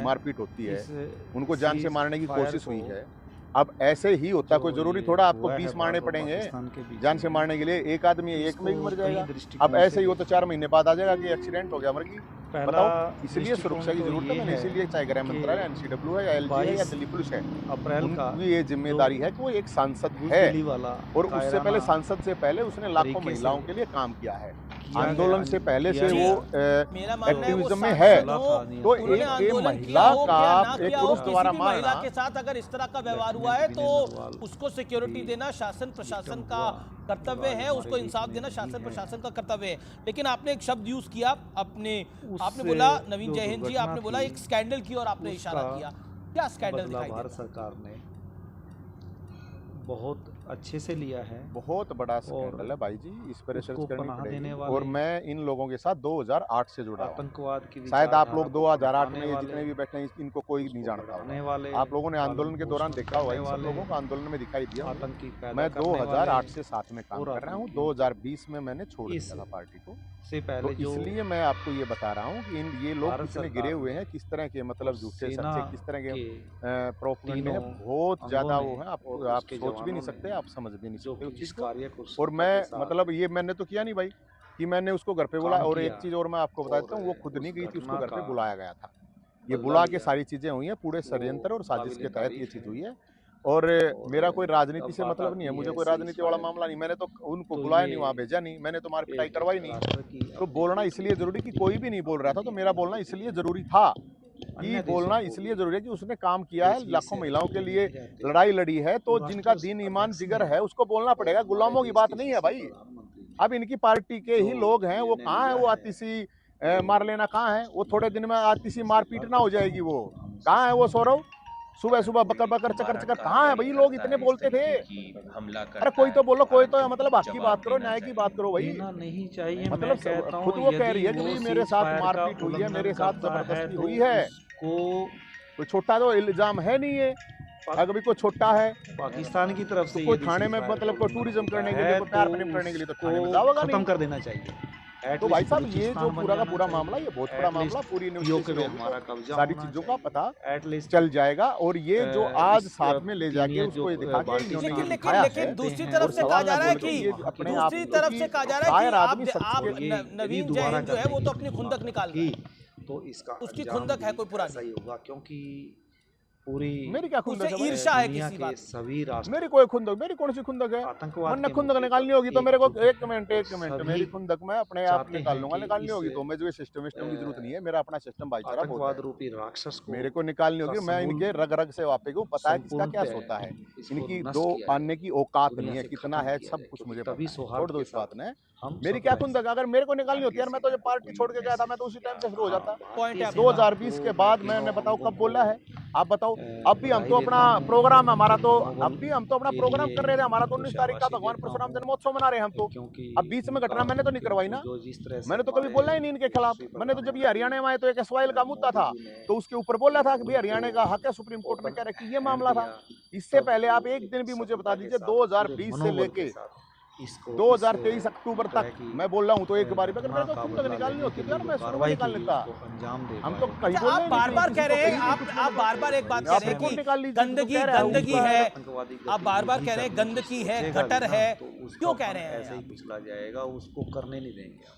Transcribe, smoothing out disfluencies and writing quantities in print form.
मारपीट होती है, इस उनको जान से मारने की सीज़-फायर कोशिश हुई को है। अब ऐसे ही होता, कोई जो ज़रूरी ये थोड़ा आपको हुआ है 20 मारने भारत और पड़ेंगे पाकिस्तान के बीच जान से में, मारने के लिए। एक आदमी एक में भी इसको मर कई जाएगा। अब दृष्टिकोण ऐसे से ही हो तो 4 देखें। महीने बाद आ जाएगा कि एक्सीडेंट हो गया, मर गई। पहला बताओ, इसलिए दृष्टिकोण सुरक्षा की तो ज़रूरत है। ये मैंने है इसीलिए चाहे गृह कि मंत्रालय, एनसीडब्ल्यू है या एलजी है या 22 दिल्ली पुलिस है, अप्रैल का उनकी ये जो ज़िम्मेदारी है कि वो एक सांसद है बुज़दिली वाला और उससे पहले कायराना सांसद से पहले उसने लाखों तरीके से महिलाओं के लिए काम किया है। किया आंदोलन गया से पहले किया से जी, वो गया मेरा मानना है वो एक्टिविज़्म में है। सांसद बोला हो, था तो उन्होंने एक आंदोलन किया महिला हो का क्या ना एक किया हो, पुरुष किसी द्वारा भी मारना, महिला के साथ अगर इस तरह का व्यवहार हुआ है तो उसको सिक्योरिटी देना शासन प्रशासन का कर्तव्य है, उसको इंसाफ देना शासन प्रशासन का कर्तव्य है। लेकिन आपने एक शब्द यूज किया, आपने बोला, नवीन जयहिंद जी, आपने बोला एक स्कैंडल की और आपने इशारा किया। क्या स्कैंडल बदला दिखाई भारत देता है? सरकार ने बहुत अच्छे से लिया है। बहुत बड़ा स्कैंडल है भाई जी, इस पर रिसर्च उसको करनी पनाह पड़ेगी। देने और वाले, मैं इन लोगों के साथ 2008 से जुड़ा हूँ। आतंकवाद की शायद आप लोग विचारधारा को 2008 फैलाने में ये वाले, जितने भी बैठे हैं इनको कोई नहीं उसको जानता बढ़ाने होगा। वाले, आप लोगों ने आंदोलन के दौरान पालन देखा होगा, करने इन सब वाले, लोगों को आंदोलन में दिखाई दिया होगा। आतंकी पैदा मैं करने वाले 2008 से साथ में काम और कर रहा हूँ। आतंकियों 2020 में मैंने छोड़ इस दिया था पार्टी को। से तो पहले जो इसलिए मैं आपको ये बता रहा हूँ कि ये लोग भारत कितने सरकार गिरे हुए ने हैं, किस तरह के और मतलब झूठे सेना सच्चे, किस तरह के के प्रोपेगेंडे हैं। तीनों बहुत ज़्यादा अंगों वो ने है, और आप उसके सोच भी नहीं जवानों सकते, ने आप समझ भी नहीं जो सकते उस कि चीज़ इस को। कार्य को और सफलता मैं के साथ मतलब ये मैंने तो किया नहीं भाई कि मैंने उसको घर पे बुलाया। काम और एक किया चीज़ और मैं आपको बता और देता हूँ, वो खुद नहीं उस गई थी, उसको घटना घर पे का बुलाया गया था। ये बदला बुला के लिया, सारी चीज़ें हुई हैं, पूरे वो षड्यंत्र और साजिश के काबिले तहत ये तारीफ चीज़ है। हुई है। और मेरा कोई राजनीति जब से बात मतलब नहीं है, आती मुझे है कोई राजनीति वाला सीज़फायर मामला नहीं। की, मैंने तो उनको तो बुलाया ये नहीं, वहाँ भेजा नहीं, मैंने तो मारपिटाई एक करवाई नहीं। राष्ट्र की तो अपनी बोलना नीति इसलिए ज़रूरी कि कोई भी नहीं बोल रहा था, तो नीति मेरा बोलना इसलिए ज़रूरी था कि अन्य बोलना देशों को इसलिए भी ज़रूरी है कि उसने काम किया है, देश भी लाखों इससे महिलाओं के लिए रहते हैं। लड़ाई लड़ी है, तो जिनका राष्ट्र दीन ईमान अध्यक्ष जिगर ने है उसको बोलना और पड़ेगा। हमारे गुलामों की देश बात के नहीं है यशस्वी भाई। प्रधानमंत्री ने अब इनकी पार्टी के ही जो लोग हैं, वो निर्णय कहाँ है, लिया वो है, आतिशी जो मार लेना कहाँ है, वो थोड़े दिन में आतिशी जैसे मारपीट हर ना हो दफा जाएगी। वो हम उससे कहाँ है, वो सहमत सौरव हैं। सुबह सुबह बकर बकर चकर चकर कहाँ है भाई? लोग इतने बोलते थे। हमला अरे करता कोई तो है, बोलो, कोई तो मतलब हक की जवाब बात करो, देना न्याय की बात चाहिए। करो भाई। देना नहीं चाहिए। मैं मतलब कहता खुद हूँ वो कह यदि रही है कि वो भाई मेरे सीज साथ फायर का मारपीट हुई है, उल्लंघन मेरे साथ करता है जबरदस्ती तो हुई है। उसको कोई छोटा तो इल्जाम है नहीं है। अगर भी कोई छोटा है पाकिस्तान की तरफ तो से कोई यदि थाने में सीज़फायर का मतलब कोई उल्लंघन टूरिज्म होता करने के लिए, है कोई तो प्यार प्रेम करने के लिए तो थाने में उसको जाओगा खत्म नहीं। कर देना चाहिए। तो एटलीस्ट भाई साहब ये जो बलूचिस्तान बन पूरा का जाना पूरा चाहिए, मामला, ये बहुत बड़ा मामला, पूरी एटलीस्ट इन्वेस्टिगेशन पे होगी हमारा तो कब्जा सारी होना चीजों का चाहिए। पता एटलीस्ट चल जाएगा। और ये जो आज इस साथ तरफ में ले तीन जाके या उसको जो ये दिखा के बाल्टी इन्होंने लेकिन ये लेकिन दिखाया है। लेकिन दूसरी हैं तरफ और से कहा सवाल जा मैं रहा है बोल कि ये अपने आप दूसरी तरफ से कहा जा रहा है कायर कि आदमी सच आप के नवीन जयहिंद जो है वो तो अपनी खुंदक निकाल रहा है, तो इसका उसकी अंजाम खुंदक है भी कोई पुरानी। ऐसा ही होगा, क्योंकि पूरी मेरी क्या खुंदक उसे है भाई? ईर्ष्या है दुनिया किसी के बात सभी राष्ट्र मेरी कोई खुंदक, मेरी कौन सी खुंदक है? आतंकवाद वरना के खुंदक मुद्दे निकालनी पर होगी तो मेरे को एकजुट एक हैं मिनट और एक मिनट सभी मेरी खुंदक मैं अपने आप चाहते निकाल हैं लूंगा। कि निकालनी इस होगी तो मैं जो सिस्टम विस्टम की जरूरत नहीं है, मेरा अपना सिस्टम भाईचारा बहुत आतंकवाद है। रूपी राक्षस को मेरे को निकालनी होगी, मैं समूल इनके रग रग से वापस को पता है किसका क्या सोता है। संपूर्णतः इसको इनकी नष्ट दो किया आने जाए, की औकात दुनिया नहीं है, से कितना खत्म है किया सब जाए, कुछ क्योंकि मुझे तभी पता है। छोड़ सौहार्द दो के इस बात साथ ने। हम मेरी सब क्या रह खुंदक? सकते अगर मेरे को निकालनी होती भारतीय यार, मैं तो सेना जब को पार्टी कोई छोड़ के गया था, मैं मैसेज तो उसी टाइम या से शुरू हो जाता। पॉइंट है आपका। 2020 के बाद मैंने बताओ कब बोला है? आप बताओ। अब भी हम तो अपना प्रोग्राम है हमारा, तो अब भी हम तो अपना प्रोग्राम कर रहे थे। हमारा तो 19 तारीख का भगवान परशुराम जन्मोत्सव मना रहे हैं हम तो। क्योंकि अब बीच में घटना मैंने तो नहीं करवाई ना। जो जिस तरह से मैंने तो कभी बोला ही नहीं इनके खिलाफ। मैंने तो जब ये हरियाणा में आए तो एक एसवाइल का मुद्दा था, तो उसके ऊपर बोला था कि भाई हरियाणा का हक है, सुप्रीम कोर्ट ने कह रहा कि ये मामला था। इससे पहले आप एक दिन भी मुझे बता दीजिए 2020 से लेके 2023 अक्टूबर तक मैं बोल रहा हूँ, तो एक बार अगर मेरे को खुंदक निकालनी होती तो यार मैं शुरू में निकाल लेता। हम तो कहीं अच्छा, बोल आप रहे बार बार कह रहे हैं, आप बार बार एक बात कह रहे हैं कि गंदगी गंदगी है, आप बार बार कह रहे हैं गंदगी है, गटर है, क्यों कह रहे हैं? ऐसे ही पिछला जाएगा, उसको करने नहीं देंगे।